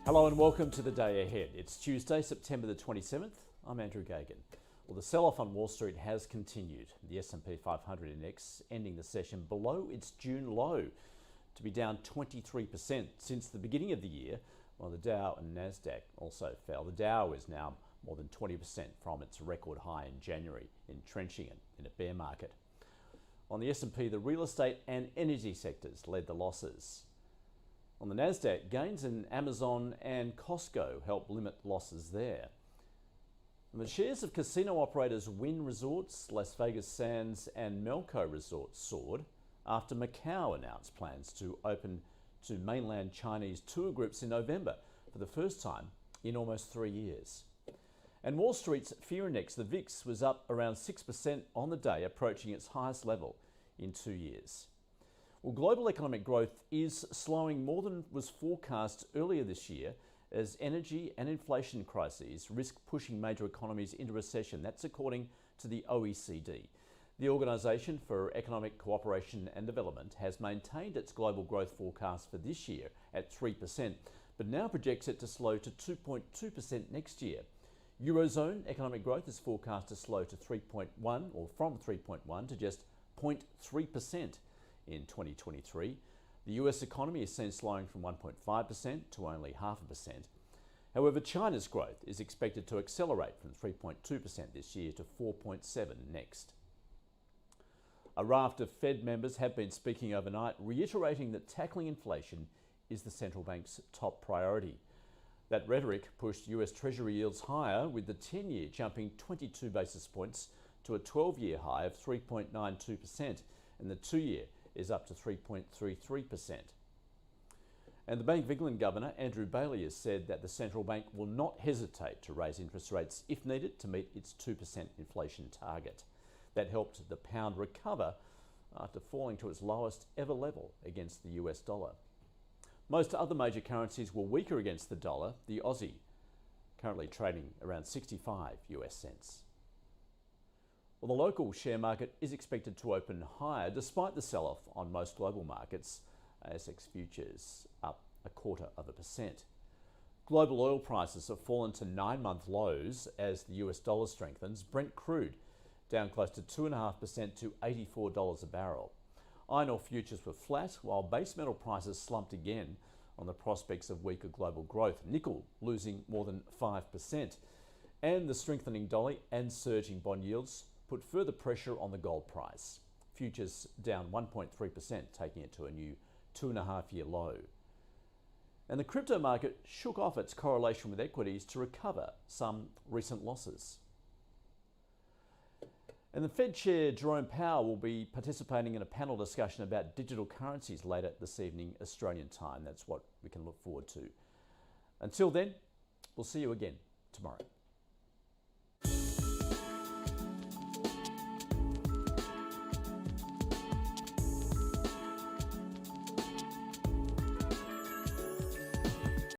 Hello and welcome to the day ahead. It's Tuesday, September the 27th. I'm Andrew Gagan. Well, the sell-off on Wall Street has continued. The S&P 500 index ending the session below its June low to be down 23% since the beginning of the year, while the Dow and Nasdaq also fell. The Dow is now more than 20% from its record high in January, entrenching it in a bear market. On the S&P, the real estate and energy sectors led the losses. On the Nasdaq, gains in Amazon and Costco helped limit losses there. And the shares of casino operators Wynn Resorts, Las Vegas Sands and Melco Resorts soared after Macau announced plans to open to mainland Chinese tour groups in November for the first time in almost 3 years. And Wall Street's fear index, the VIX, was up around 6% on the day, approaching its highest level in 2 years. Well, global economic growth is slowing more than was forecast earlier this year as energy and inflation crises risk pushing major economies into recession. That's according to the OECD. The Organisation for Economic Cooperation and Development has maintained its global growth forecast for this year at 3%, but now projects it to slow to 2.2% next year. Eurozone economic growth is forecast to slow to 3.1 or from 3.1 to just 0.3%. In 2023, the US economy is seen slowing from 1.5% to only 0.5%. However, China's growth is expected to accelerate from 3.2% this year to 4.7% next. A raft of Fed members have been speaking overnight, reiterating that tackling inflation is the central bank's top priority. That rhetoric pushed US Treasury yields higher, with the 10-year jumping 22 basis points to a 12-year high of 3.92%, and the 2-year is up to 3.33%. And the Bank of England Governor, Andrew Bailey, has said that the central bank will not hesitate to raise interest rates if needed to meet its 2% inflation target. That helped the pound recover after falling to its lowest ever level against the US dollar. Most other major currencies were weaker against the dollar, the Aussie currently trading around 65 US cents. Well, the local share market is expected to open higher despite the sell-off on most global markets, ASX futures up 0.25%. Global oil prices have fallen to 9-month lows as the US dollar strengthens. Brent crude down close to 2.5% to $84 a barrel. Iron ore futures were flat, while base metal prices slumped again on the prospects of weaker global growth. Nickel losing more than 5%. And the strengthening dollar and surging bond yields put further pressure on the gold price. Futures down 1.3%, taking it to a new 2.5-year low. And the crypto market shook off its correlation with equities to recover some recent losses. And the Fed Chair Jerome Powell will be participating in a panel discussion about digital currencies later this evening, Australian time. That's what we can look forward to. Until then, we'll see you again tomorrow.